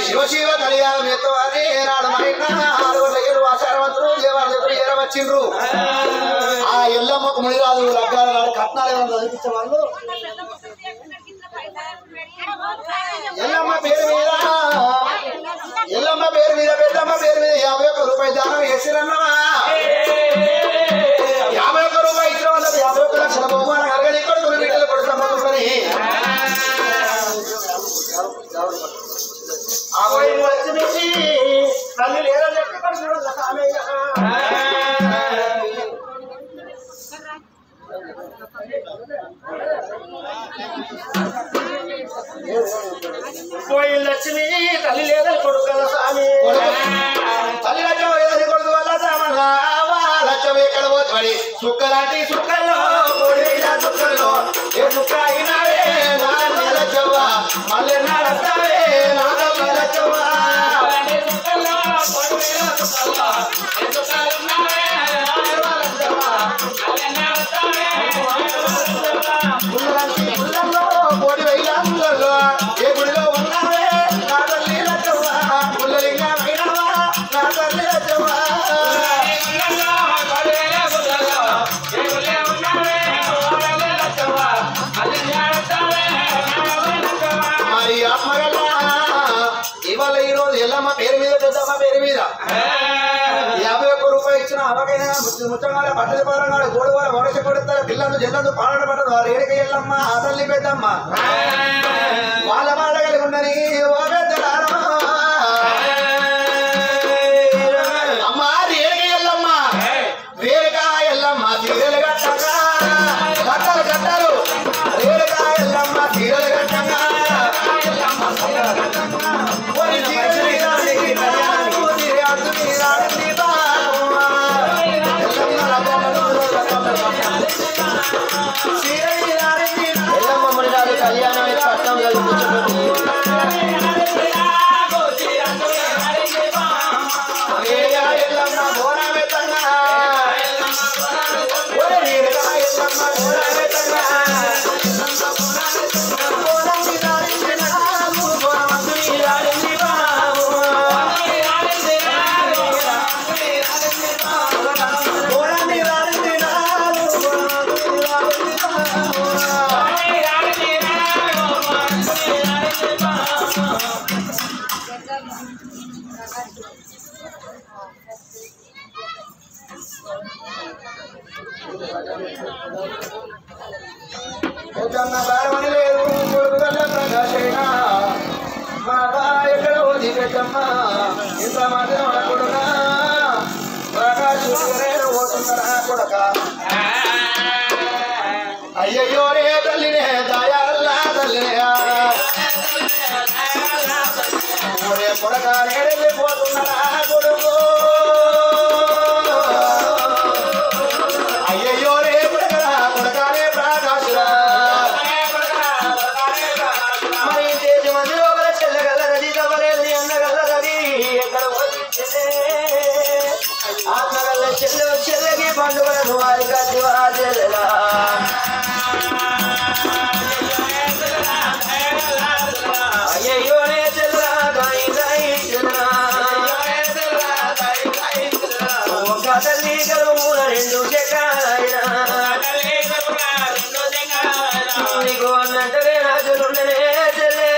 శివ శివ కళ్యాణం ఎత్తవారి వచ్చిండ్రు. ఆ ఎల్లమ్మకు మునిరాజు లగ్గాల నాడు కట్నాలు ఏమైనా చదివించే వాళ్ళు ఎల్లమ్మ పేరు మీద పెద్దమ్మ పేరు మీద 51 రూపాయలు దానం వేసిరన్నమా. 51 రూపాయలు ఇచ్చిన వాళ్ళకి 51 లక్షల బహుమానం అరగని కొడుకులు బిడ్డలు కొడుతున్నామని తల్లి లేదని చెప్పి పోయి లక్ష్మి తల్లి లేదని కొడుకు కదా స్వామి తల్లి లక్ష్మి ఏదని కొడుకు వల్ల లక్ష్మి ఎక్కడ పోతుంది సుక్కలాంటి సుక్కల్లో సుక్కల్లో ఏ సుక్క అయినావే లచ్చవ్వ మళ్ళీ నడతావే లచ్చవ్వ కోడి వైలాల్లో ఏ గుడిలో ఉన్నావే నా తల్లి లచ్చవ్వ పుల్లలింగా అయినావా నా తల్లి లచ్చవ్వ మరి ఆత్మగల్ల ఇవాళ ఈ రోజు ఎల్లమ్మ పేరు మీద పెద్దమ్మ పేరు మీద 51 రూపాయలు ఇచ్చిన అవకైనా ముచ్చగాల బట్టల పాలనాడు గోడువాల వరస కొడతారు పిల్లలు జల్లందు పాలన పడదు వారు ఏడిక ఎల్లమ్మ ఆ తల్లి పెద్దమ్మ వాళ్ళ మాట కలిగి ఉండని ఓ పెద్దలారా అమ్మ రేడిక ఎల్లమ్మ రేడిక ఎల్లమ్మ తీరలు కట్టగా కట్టాలు కట్టాలు రేడిక ఎల్లమ్మ తీరలు కట్టగా ఎల్లమ్మ మునిరాజు కళ్యాణం పట్టణం ఎల్లమ్మ బోరామెత్తంగా బారమని లేదు కొడుకుల ప్రకాశైనా మా ఎక్కడ ఓది పెట్టమ్మ ఇంత మాత్రం కొడుకా ప్రకాశుడే పోతున్నారా కొడక అయ్యయ్యో రే తల్లినే దయాల్లా తల్లినే కొడక నేడెళ్ళిపోతున్నారా కొడుకు అయ్యయ్యో రే కొడకానే ప్రకాశురా మరి దేశ మధ్యలో చెల్లగలరది తవ్వలేదు అన్నగలరది ఎక్కడ ఆత్మగల్ల చెల్లకి పండుగలను వారికి చెల్లెలా అయ్యయ్యోనే చెల్లరా ఒక తల్లి కలుగున 2 చెక్కాలైనా నీకు అన్నట్టుగా రాజులుండనే చెల్లే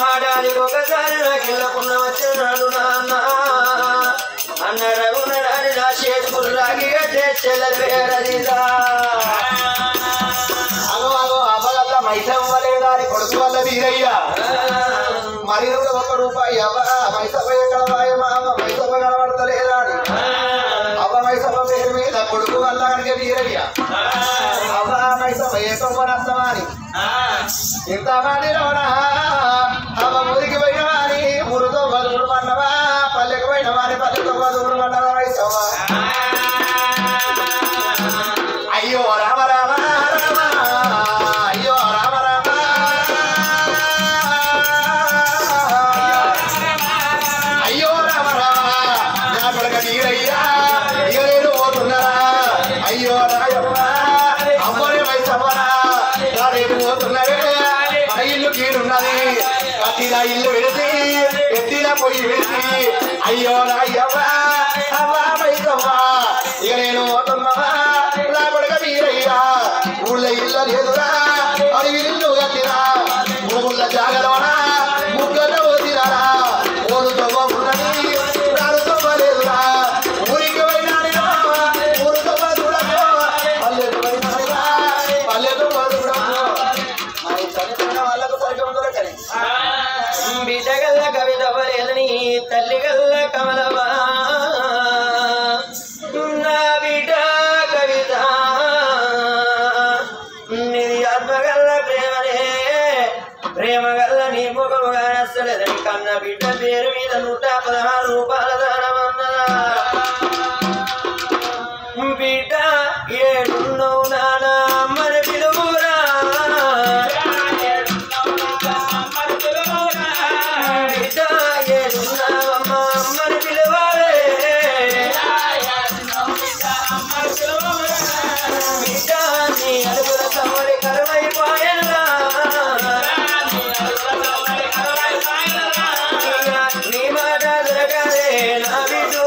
ఆడానికి ఒకసారి నాకు ఇళ్ళకున్న వచ్చినాడు నాన్న అన్న రఘునడాని రాశి రాగిగా చెల్లెవేరదిరా అగో అవ్వగల్ల మైసవ్వలేదా అని కొడుకు వల్ల వీరయ్య మరి ఒక రూపాయి అవ్వ మైసవ్వ ఎక్కడ మామ మైసవ్వ కనబడతలేదా అని అవ్వ మైసవ్వ పేరు మీద కొడుకు వల్ల కనుక వీరయ్య అవ్వ మైసవ్వ ఏ కొమ్మనత్తమా అని ఇంతమందిలోనా అవ్వ ఊరికి పోయిన వారి ఊరితో బదులు మన్నవా పల్లెకు పోయిన వారి పల్లెతో బదులు మన్నవా మైసవ్వ అయ్యో రామ రామ అయ్యో రామ రామ అయ్యో రామ రామ నా కొడుక వీరయ్యా ఇక నేను పోతున్నారా అయ్యో రాయమ్మ అమ్మనే వయసమ్మరా నా రేపు పోతున్నారే మన ఇల్లు కీడున్నది కత్తిలా ఇల్లు విడిచి ఎత్తిలా పొయ్యి విడిచి అయ్యో రాయమ్మ అమ్మ వయసమ్మ ఇక నేను పోతున్నావా నా కొడుక వీరయ్యా ఊళ్ళో ఇల్లు లేదురా అది ఇల్లు కట్టిరా ఊళ్ళ జాగలోనా ముగ్గన పోతిరారా ఓడు తొమ్మ ఉన్నది నాడు తొమ్మ లేదురా ఊరికి పోయినాడినా ఊరు తొమ్మ చూడకో పల్లెకు పోయినాడినా పల్లె తొమ్మ చూడకో మరి చనిపోయిన వాళ్ళకు సరిగ్గా దొరకని బిడ్డగల్ల కవితవ్వలేదని తల్లిగల్ల కమలవా నా బిడ్డ కవిత నిది ఆత్మగల్ల ప్రేమగల్ల నీ ముఖముగా నచ్చలేదని కన్న బిడ్డ పేరు మీద 116 రూపాయల దానమన్నదా బిడ్డ ఏడున్నవు నానా అమ్మని పిలువురా బిడ్డ ఏడున్నావమ్మ అమ్మని పిలువాలే బిడ్డ నీ అడుగుల సమ్మడి కరువైపోయేలా నీ మాట దొరకదే నా బిడ్డో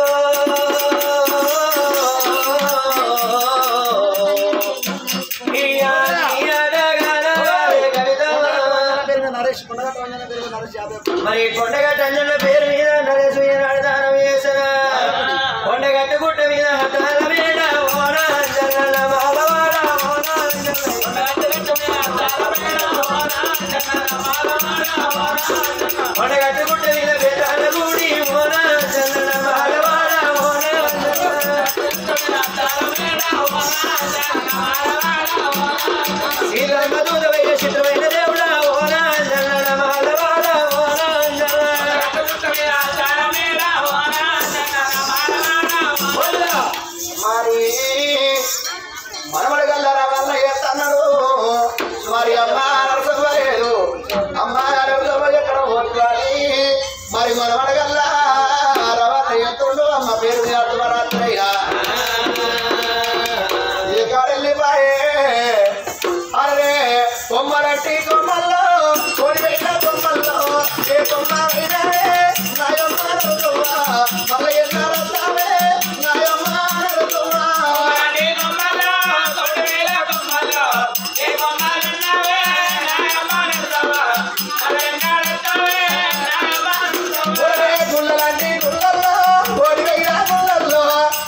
మరి కొండగట్ట అంజన్న పేరు మీద నరేష్ ఈనాడు దానం చేసిన కొండగట్ట గుట్ట మీద హతాల మీద ఓన అంజన్న మాలవాడ ఓన కొండగట్ట గుట్ట మీద బేటాల గుడి ఓన అంజన్న మాలవాడ ఓన శ్రీరామ దూరమైన చిత్రమైన దేవుడా ఓన అంజన్న మాలవాడ ఓన మరి మనమడి గల్ల వల్ల చేస్తున్నాడు మరి అమ్మ నరసలేదు అమ్మ నరసమ్మ ఎక్కడ పోతులని మరి మనమడి గల్ల రవత ఎత్తుండు అమ్మ పేరు రాత్రయ్యా ఈ కాడెళ్ళి బాయే అరే కొమ్మలంటి కొమ్మల్లో కోడి పెట్టిన కొమ్మల్లో ఏ కొమ్మ వినవే నాయమ్మ నరసమ్మ మళ్ళీ ఎన్నారస్తావే నాయమ్మ నరసమ్మ గుళ్ళలాంటి గుళ్ళల్లో కోడి పెట్టిన గుళ్ళల్లో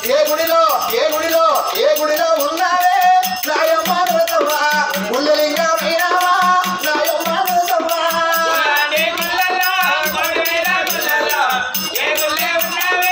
ఏ గుడిలో ఏ గుడిలో ఏ గుడిలో ఉన్నావే నాయమ్మ నరసమ్మ గుళ్ళలింగా అయినావా నాయమ్మ నరసమ్మ ఏ గుళ్ళే ఉన్నావే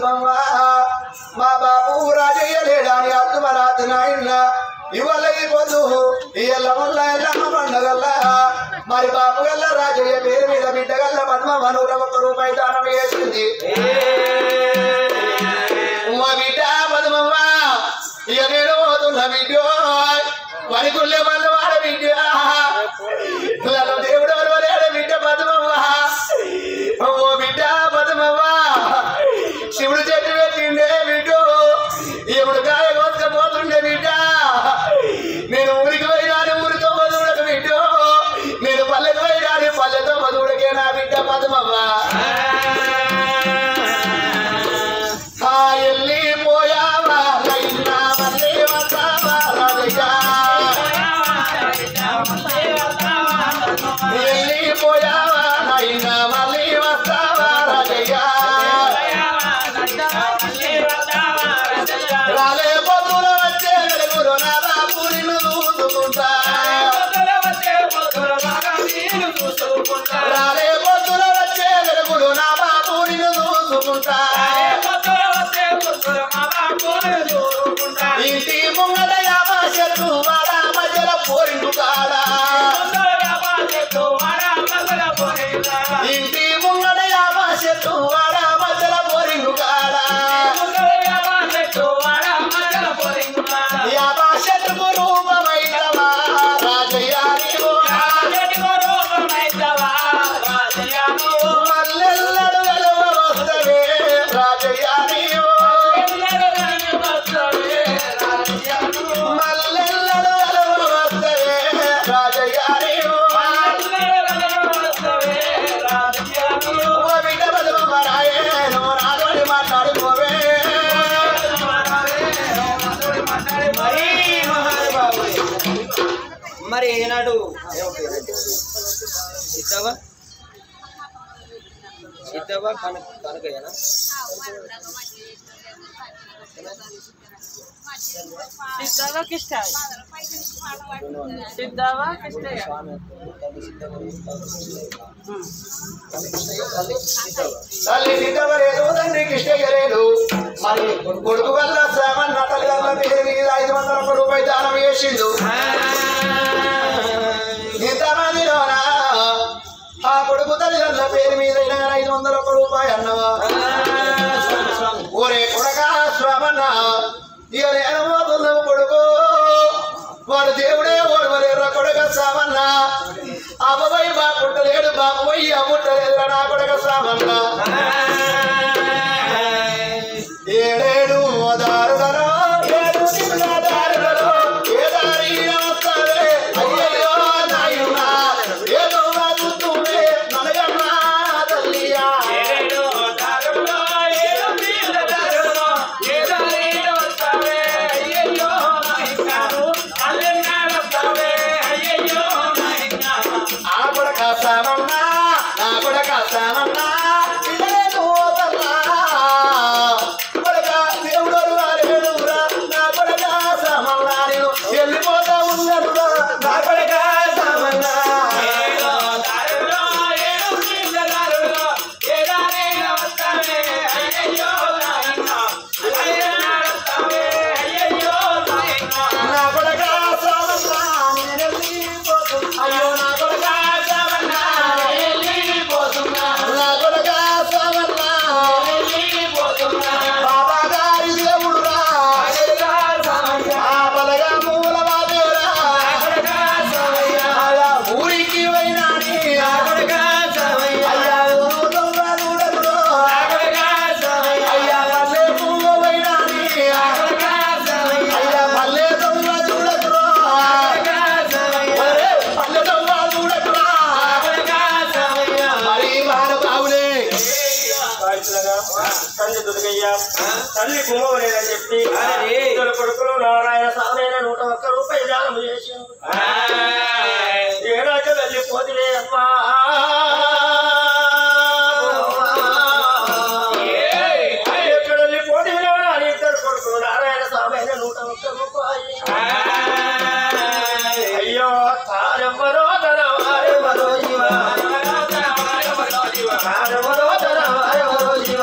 పద్మవ్వ మా బాబు రాజయ్య లేడాని అర్థమరాత్రి నాయన ఇవాళ ఈ పొద్దు ఈ ఎల్లమ్మ ఎల్లమ్మ పండగల్లా మరి బాబు గల్ల రాజయ్య పేరు మీద బిడ్డ గల్ల పద్మవ్వ 101 రూపాయి దానం చేసింది మా బిడ్డ పద్మవ్వ ఇక నేను పోతున్నా బిడ్డ వరికుల్లే మళ్ళీ వాడ బిడ్డ దేవుడు వరవలేడ బిడ్డ పద్మవ్వ ఓ బిడ్డ పద్మవ్వ శివుడు చెట్టు పెట్టిండే బిడ్డ ఎప్పుడు కాయ కోసుకపోతుండే బిడ్డ నేను ఊరికి పోయినాను ఊరితో మధుడకు బిడ్డ నేను పల్లెకు పోయినాను పల్లెతో మధుడకే నా బిడ్డ పద్మవ్వ వెళ్ళిపోయావా రైనా మళ్ళీ వస్తావా రాజయ్య వెళ్ళిపోయావా రైనా మళ్ళీ వస్తావా రాజయ్య రాలే పొద్దున వచ్చే వెలుగురు నా బాబు నిన్ను చూసుకుంటా రాలే పొద్దున వచ్చే వెలుగురు నా బాబు నిన్ను చూసుకుంటా ఇంటి ముంగడ యాభ చెట్టు వాడ మధ్యల పోరిండు కాడా ఇంటి ముంగడ యాభ చెట్టు వాడ మధ్యల పోరిండు కాడా యాభ చెట్టుకు రూపమైనవా రాజయ్య మల్లెల్లడు వెలువ వస్తవే రాజయ్య మల్లెల్లడు వెలువ వస్తవే రాజయ్య బిడ్డ బతుకమ్మ రాయేను నాతోటి మాట్లాడుకోవే మరి ఏనాడు సిద్ధవా సిద్ధవా కనకయ్యనా సిద్ధవా కిష్టయ్య సిద్ధవా కిష్టయ్య తల్లి సిద్ధవలేదు తండ్రి కిష్టయ్యలేదు మరి కొడుకు వల్ల శ్రవణ్ నటల వల్ల పేరు మీద 501 రూపాయి దానం చేసిండు ఇంతమందిలోనా ఆ కొడుకు తల్లిదండ్రుల పేరు మీద 501 రూపాయి అన్నవా ఒరే కొడక శ్రవణ ఇక నేను పోతున్నావు కొడుకు వాడు దేవుడే ఓడవలేరు కొడక శ్రవణ అమ్మవై బా పుట్టలేడు బాబోయ్ అమ్ముట్టలేదురా నా కొడక శ్రవణ ఏడేడు దారులలో ఏడు దారులలో ఏ దారి వస్తావే అయ్యయ్యో నాయునా ఏదో వాదుతువే నలగన్నా తల్లియా ఆ కొడక శ్రవణ నా కొడక శ్రవణ ఇదలేదు తల్లా కొడక దేవుడు వారేడురా నా కొడక శ్రవణ నేను వెళ్ళిపోతా ఉన్నాడురా నా కొడక శ్రవణ నా కొడక శ్రవణ నేను వెళ్ళిపోతున్నా అయ్యో నా కొడక శ్రవణ వెళ్ళిపోతున్నా నా కొడక శ్రవణ వెళ్ళిపోతున్నా బాబా గారి దేవుడురా ఆ బలగా మూలవాదేవురా అయ్యా ఊరికి పోయినాని అయ్యా ఊరు దొంగ చూడకురో అయ్యా పల్లె పువ్వు పోయినాని అయ్యా పల్లె దొంగ చూడకురో పల్లె దొంగ చూడకురా మరి మహానుభావులే తండ్రి దుర్గయ్య తల్లి కుమ్మవలేదని చెప్పి ఇద్దరు కొడుకులు నారాయణ సామైన 101 రూపాయి దానం చేసిండు ఏడాక వెళ్ళిపోతే అమ్మా ఎక్కడ వెళ్ళిపోతే ఇద్దరు కొడుకులు నారాయణ సామైన 101 రూపాయి అయ్యో తారెవ్వరో తన వారెవరో జీవ తారెవ్వరో తన వారెవరో జీవ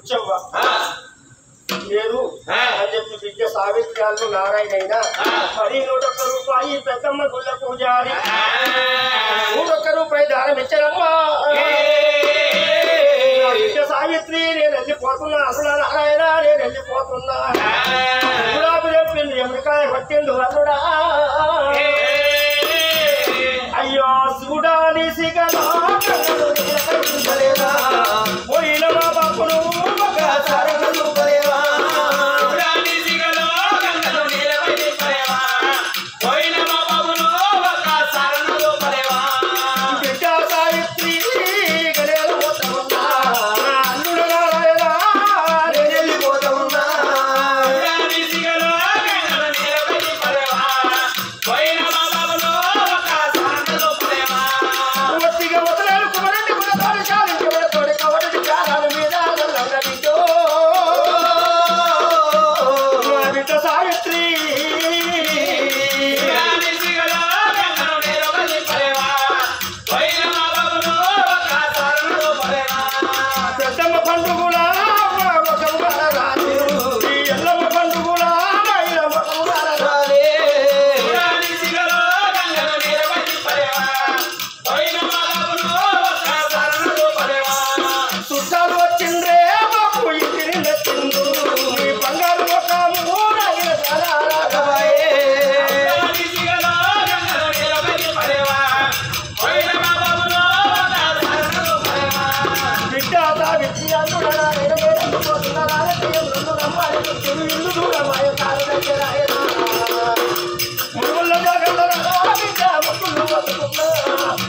బుచ్చవ్వ లేదు అని చెప్పి బిడ్డ సావిత్రి గారు నారాయణ అయినా 101 రూపాయి పెద్దమ్మ గుళ్ళ పూజారి 101 రూపాయి దానం ఇచ్చారమ్మా. బిడ్డ సావిత్రి నేను వెళ్ళిపోతున్నా, అసలు నారాయణ నేను వెళ్ళిపోతున్నా, గులాబీ చెప్పింది ఎమ్మడికాయ కొట్టిండు అల్లుడా. అయ్యో చూడాలి సిగలా పోయిన మా బాపును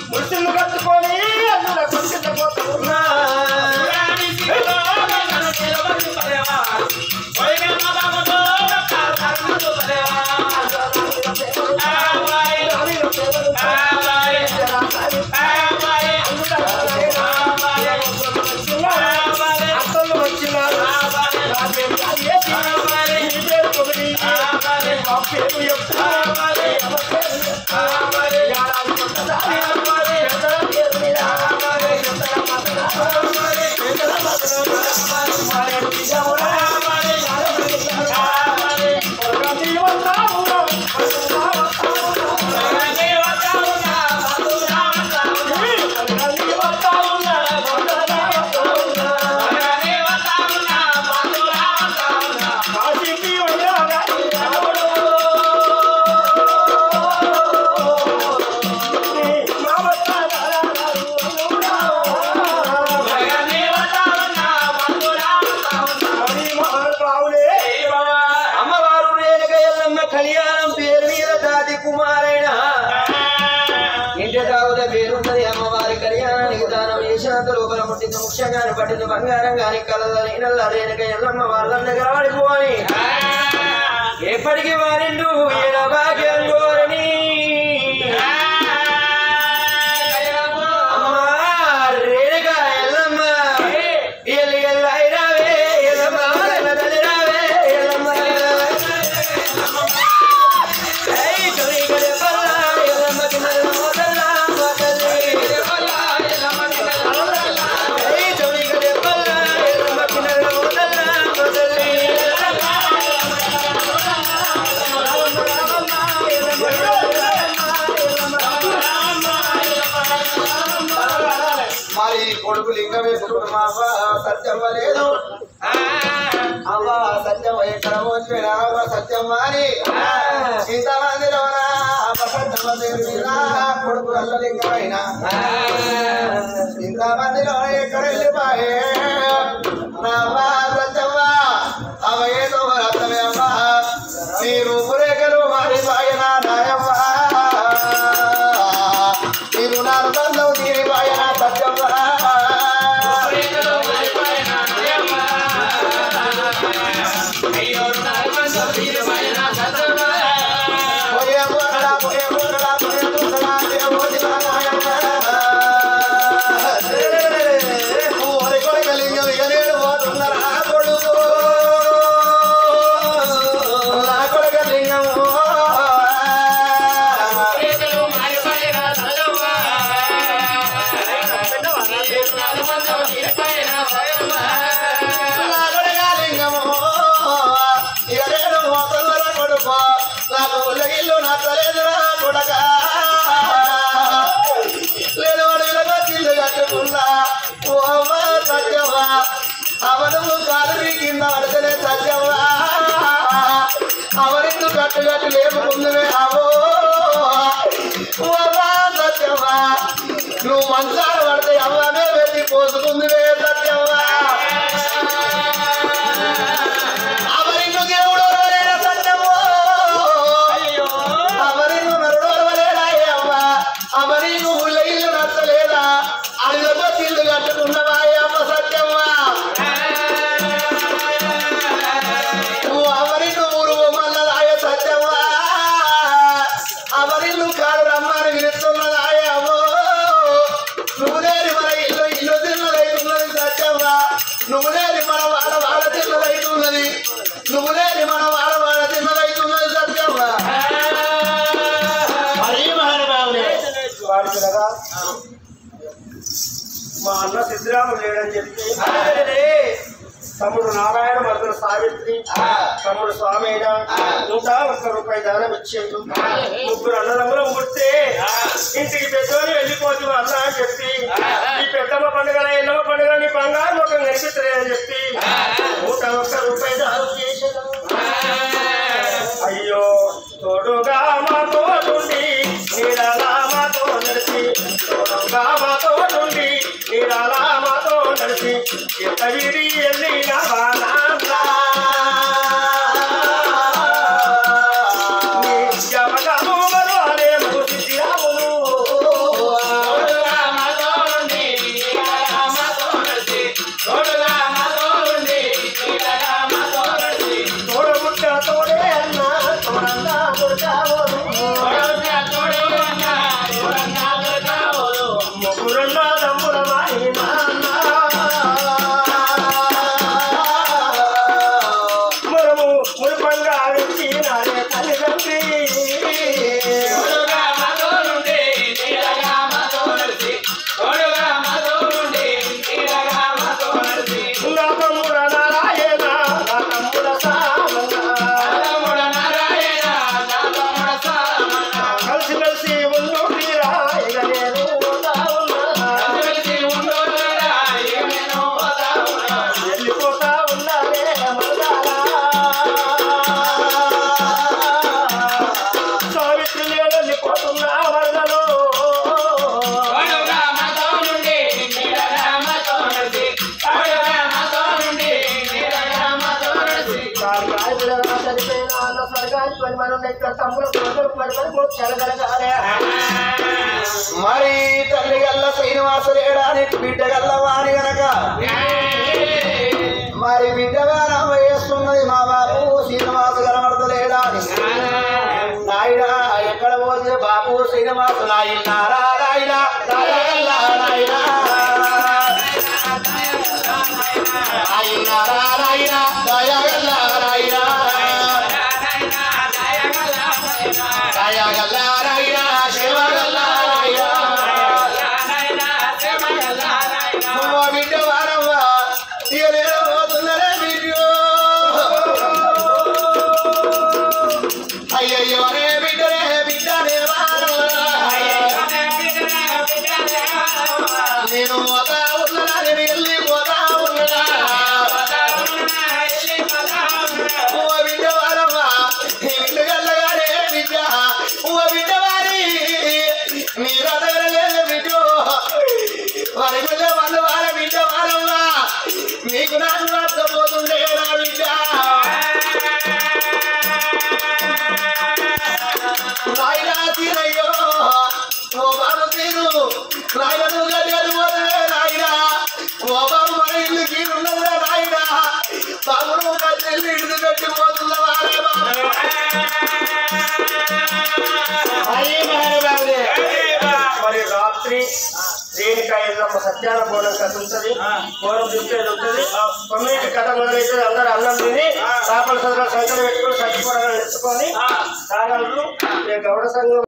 ముడిసిల్లు కట్టుకొని అందులో కొంచెపోతున్నా అత్తలు వచ్చినారు కళ్యాణం పేరు మీద దాది కుమారైన ఇంటి దావుద పేరున్నది. అమ్మవారి కళ్యాణానికి దానం చేసినంత లోపల పుట్టింది ముఖ్యంగానే పట్టింది బంగారం గాని కలదని నల్ల రేణుక ఎల్లమ్మ వాళ్ళ దగ్గర పడిపోని ఎప్పటికీ వారిండు ఎడ భాగ్యం కోరని రేణుక ఎల్లమ్మ ఎల్లి ఎల్లైరావే ఎల్లమ్మ రావే ఎల్లమ్మ మరి కొడుకు లింగం వేసుకున్న మా అవ్వ సత్యం లేదు. అవ్వ సత్యం ఎక్కడ వచ్చిన అవ్వ సత్యం అని ఇంతమందిలోన కొడుకు అల్ల లింగమైన ఇంతమందిలో ఎక్కడ వెళ్ళిపోయే నా అవ్వ సత్యమ్మ అవ ఏదో అర్థమే అవ్వ నీ రూపురేఖలు మారిపోయిన నాయమ్మ మీరు నా బంధం తీరిపోయిన సత్యమ్మ ఇక నేను మోతల్లర కొడుకో నాకు ఉల్లగిల్లు నచ్చలేదురా కొడక లేదు అడుగులుగా తిల్లు కట్టుకున్నా ఓ సత్యవా అవను కాలు కింద పడితేనే సత్యవా అవరిన్ను కట్టు లేపుకుందువే అవో సత్యవా నువ్వు మంచాలు పడితే అవ్వనే వెళ్ళి పోసుకుందువే సత్యవా అవరిన్ను దేవుడు సత్యమో అవరిన్ను నరుడోరవలేదా అవ్వ అవరిన్ను ఊళ్ళ ఇల్లు నచ్చలేదా అడుగుతో తిల్లు కట్టుకున్నవా అమ్మ సత్యమ్మా నువ్వు అవరిన్ను ఊరు మల్లదాయ సత్యమ్మా అవరిల్లు కాడు రమ్మని విలుస్తున్నదాయ అమ్మో నువ్వు లేని మన ఇల్లు తిన్నదైతున్నది సత్యమ్మా నువ్వు లేని మన వాడ తిన్నదైతున్నది నువ్వు లేని మన వాడ తిన్నదైతున్నది సత్యమ్మా మరీ మహానుభావుడే వాడుతున్నదా మా అన్న సిద్ధరాముడు లేడని చెప్పి తమ్ముడు నారాయణ మధుర సావిత్రి తమ్ముడు స్వామిన 101 రూపాయి దానం ఇచ్చేందు ముగ్గురు అన్నదమ్ములు పుడితే ఇంటికి పెద్దోని వెళ్ళిపోతు అన్న అని చెప్పి ఈ పెద్దమ్మ పండుగ ఎన్నమ్మ పండుగ నీ బంగారు ముఖం కనిపిస్తుంది అని చెప్పి 101 రూపాయి దానం చేసేదా అయ్యో తోడుగా మాతో నుండి నీడలా మాతో నడిచి తోడుగా మాతో నుండి నీడలా మాతో నడిచి ఎంత విడి వెళ్ళిన మరి తల్లి గల్ల శ్రీనివాసులేడానికి బిడ్డ గల్ల వాణి గనక మరి బిడ్డగా వేస్తున్నది మా బాబు శ్రీనివాసు కనబడతలేడా నాయుడా ఎక్కడ పోతే బాబు శ్రీనివాసు నాయనారా నాయుడా నాయుడా నేను పోతా ఉన్నదా నేను వెళ్ళి పోతా ఉన్నదా బిడ్డ వారమ్మా ఇల్లు గల్లగానే బిడ్డ బిడ్డ వారి నీ దగ్గర లేదు బిడ్డ వారి బిడ్డ వాళ్ళు వారి బిడ్డ వారమ్మా నీకు నాకు నష్టపోతుండే నా బిడ్డ నాయనా తీరయ్యో ఓ బాబు తీరు నాయన నాయనా ఓ బాబు మన ఇల్లు తీరున్నదా నాయనా బాబును కట్టెల్లి ఇల్లు పెట్టిపోతున్నా మరి రాత్రి రేణుకాయలమ్మ సత్యాన బోనం కథ ఉంటుంది బోనం చూసేది ఉంటుంది 9 కథ మొదలైతే అందరూ అన్నం తిని చేపల సదర సంఖ్యలు పెట్టుకుని చచ్చిపోవాలని ఎత్తుకొని తాగలు గౌడ సంఘం